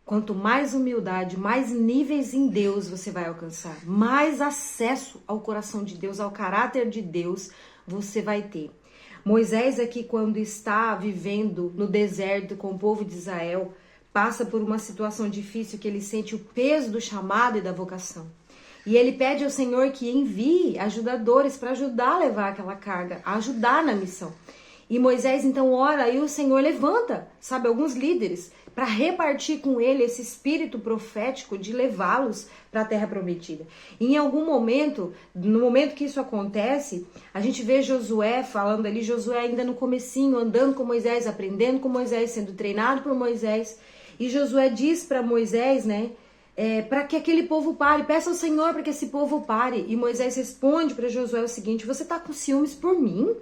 Quanto mais humildade, mais níveis em Deus você vai alcançar, mais acesso ao coração de Deus, ao caráter de Deus você vai ter. Moisés aqui, quando está vivendo no deserto com o povo de Israel, passa por uma situação difícil que ele sente o peso do chamado e da vocação. E ele pede ao Senhor que envie ajudadores para ajudar a levar aquela carga, a ajudar na missão. E Moisés então ora e o Senhor levanta, sabe, alguns líderes para repartir com ele esse espírito profético de levá-los para a terra prometida. E em algum momento, no momento que isso acontece, a gente vê Josué falando ali, Josué ainda no comecinho, andando com Moisés, aprendendo com Moisés, sendo treinado por Moisés. E Josué diz para Moisés, né, para que aquele povo pare, peça ao Senhor para que esse povo pare. E Moisés responde para Josué o seguinte: você está com ciúmes por mim?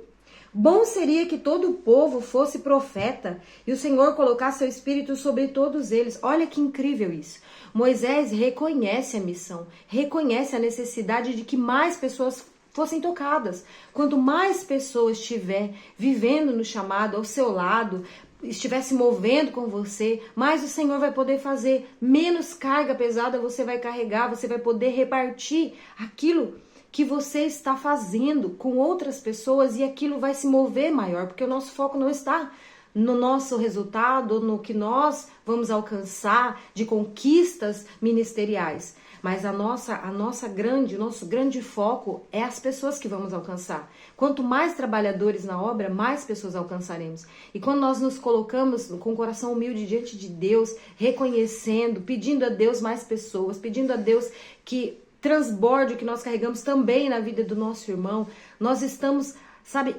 Bom seria que todo o povo fosse profeta e o Senhor colocasse seu espírito sobre todos eles. Olha que incrível isso. Moisés reconhece a missão, reconhece a necessidade de que mais pessoas fossem tocadas. Quanto mais pessoas estiver vivendo no chamado ao seu lado, estiver se movendo com você, mais o Senhor vai poder fazer. Menos carga pesada você vai carregar, você vai poder repartir aquilo que você está fazendo com outras pessoas e aquilo vai se mover maior, porque o nosso foco não está no nosso resultado, no que nós vamos alcançar de conquistas ministeriais, mas o nosso grande foco é as pessoas que vamos alcançar. Quanto mais trabalhadores na obra, mais pessoas alcançaremos. E quando nós nos colocamos com o coração humilde diante de Deus, reconhecendo, pedindo a Deus mais pessoas, pedindo a Deus que transborde o que nós carregamos também na vida do nosso irmão, nós estamos, sabe,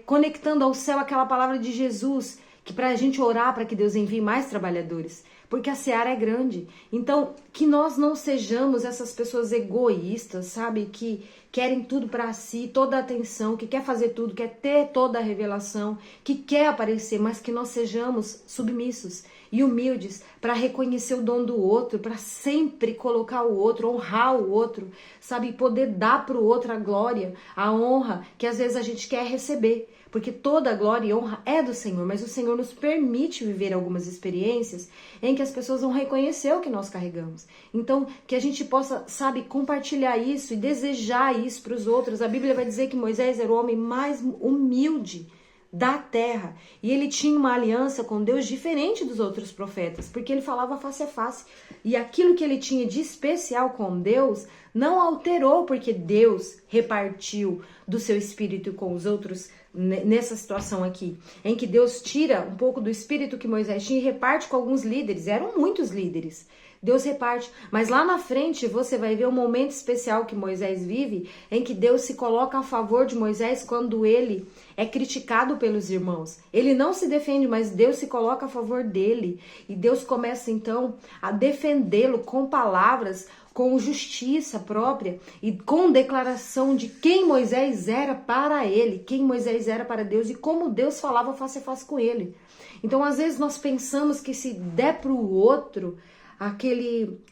conectando ao céu aquela palavra de Jesus, que para a gente orar para que Deus envie mais trabalhadores, porque a seara é grande. Então, que nós não sejamos essas pessoas egoístas, sabe, que querem tudo para si, toda a atenção, que quer fazer tudo, quer ter toda a revelação, que quer aparecer, mas que nós sejamos submissos e humildes para reconhecer o dom do outro, para sempre colocar o outro, honrar o outro, sabe, poder dar para o outro a glória, a honra que às vezes a gente quer receber. Porque toda glória e honra é do Senhor, mas o Senhor nos permite viver algumas experiências em que as pessoas vão reconhecer o que nós carregamos. Então, que a gente possa, sabe, compartilhar isso e desejar isso para os outros. A Bíblia vai dizer que Moisés era o homem mais humilde da terra. E ele tinha uma aliança com Deus diferente dos outros profetas, porque ele falava face a face. E aquilo que ele tinha de especial com Deus não alterou, porque Deus repartiu do seu espírito com os outros nessa situação aqui, em que Deus tira um pouco do espírito que Moisés tinha e reparte com alguns líderes. Eram muitos líderes. Deus reparte, mas lá na frente você vai ver um momento especial que Moisés vive, em que Deus se coloca a favor de Moisés quando ele é criticado pelos irmãos. Ele não se defende, mas Deus se coloca a favor dele. E Deus começa então a defendê-lo com palavras, com justiça própria e com declaração de quem Moisés era para ele, quem Moisés era para Deus e como Deus falava face a face com ele. Então, às vezes nós pensamos que se der para o outro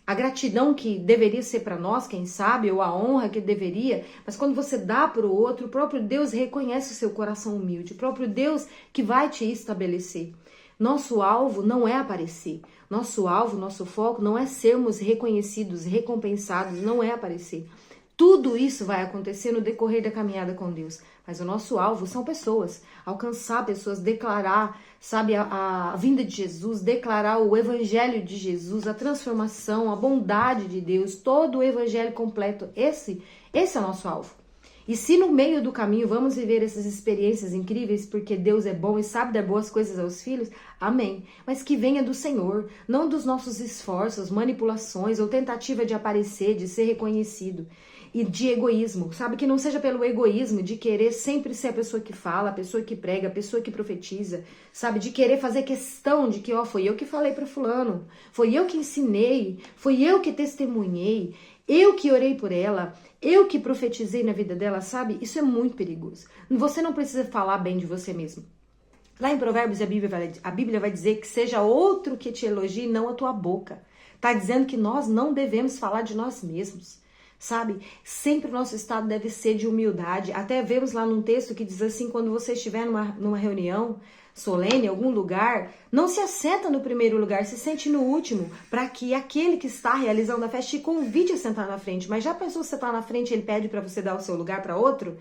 a gratidão que deveria ser para nós, quem sabe, ou a honra que deveria, mas quando você dá para o outro, o próprio Deus reconhece o seu coração humilde, o próprio Deus que vai te estabelecer. Nosso alvo não é aparecer, nosso alvo, nosso foco não é sermos reconhecidos, recompensados, não é aparecer. Tudo isso vai acontecer no decorrer da caminhada com Deus. Mas o nosso alvo são pessoas. Alcançar pessoas, declarar, sabe, a vinda de Jesus, declarar o evangelho de Jesus, a transformação, a bondade de Deus, todo o evangelho completo. Esse é o nosso alvo. E se no meio do caminho vamos viver essas experiências incríveis, porque Deus é bom e sabe dar boas coisas aos filhos, amém. Mas que venha do Senhor, não dos nossos esforços, manipulações ou tentativa de aparecer, de ser reconhecido. E de egoísmo, sabe? Que não seja pelo egoísmo de querer sempre ser a pessoa que fala, a pessoa que prega, a pessoa que profetiza, sabe? De querer fazer questão de que, ó, foi eu que falei para fulano, foi eu que ensinei, foi eu que testemunhei, eu que orei por ela, eu que profetizei na vida dela, sabe? Isso é muito perigoso. Você não precisa falar bem de você mesmo. Lá em Provérbios a Bíblia vai dizer que seja outro que te elogie, não a tua boca. Tá dizendo que nós não devemos falar de nós mesmos. sabe? Sempre o nosso estado deve ser de humildade. Até vemos lá num texto que diz assim, quando você estiver numa reunião solene, em algum lugar, não se assenta no primeiro lugar, se sente no último, para que aquele que está realizando a festa te convide a sentar na frente. Mas já pensou se você está na frente e ele pede para você dar o seu lugar para outro?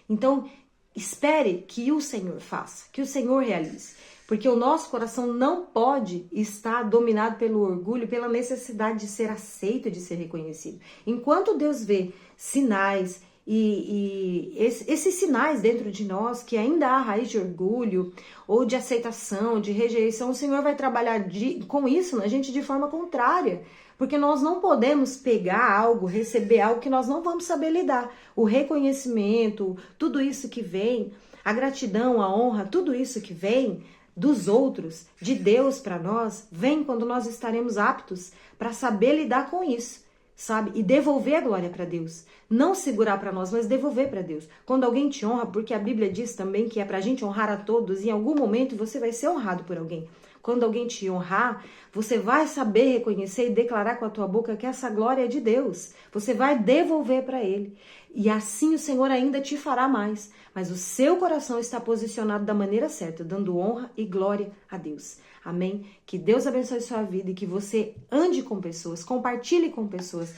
Então, espere que o Senhor faça, que o Senhor realize. Porque o nosso coração não pode estar dominado pelo orgulho, pela necessidade de ser aceito, de ser reconhecido. Enquanto Deus vê sinais e esses sinais dentro de nós, que ainda há raiz de orgulho, ou de aceitação, de rejeição, o Senhor vai trabalhar com isso na gente de forma contrária. Porque nós não podemos pegar algo, receber algo que nós não vamos saber lidar. O reconhecimento, tudo isso que vem, a gratidão, a honra, tudo isso que vem dos outros, de Deus para nós, vem quando nós estaremos aptos para saber lidar com isso, sabe? E devolver a glória para Deus. Não segurar para nós, mas devolver para Deus. Quando alguém te honra, porque a Bíblia diz também que é para a gente honrar a todos, em algum momento você vai ser honrado por alguém. Quando alguém te honrar, você vai saber reconhecer e declarar com a tua boca que essa glória é de Deus. Você vai devolver para Ele. E assim o Senhor ainda te fará mais. Mas o seu coração está posicionado da maneira certa, dando honra e glória a Deus. Amém? Que Deus abençoe sua vida e que você ande com pessoas, compartilhe com pessoas,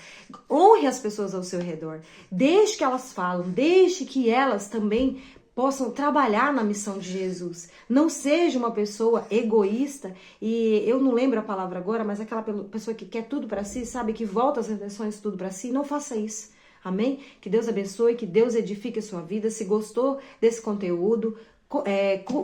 honre as pessoas ao seu redor. Deixe que elas falam, deixe que elas também possam trabalhar na missão de Jesus. Não seja uma pessoa egoísta, e eu não lembro a palavra agora, mas aquela pessoa que quer tudo para si, sabe, que volta as intenções tudo para si, não faça isso. Amém? Que Deus abençoe, que Deus edifique a sua vida. Se gostou desse conteúdo,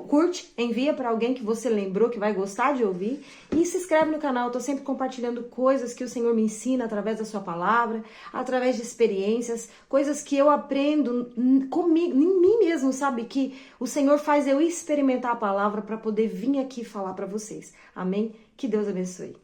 curte, envia para alguém que você lembrou que vai gostar de ouvir e se inscreve no canal. Eu tô sempre compartilhando coisas que o Senhor me ensina através da sua palavra, através de experiências, coisas que eu aprendo comigo, em mim mesmo, sabe? Que o Senhor faz eu experimentar a palavra para poder vir aqui falar para vocês. Amém? Que Deus abençoe.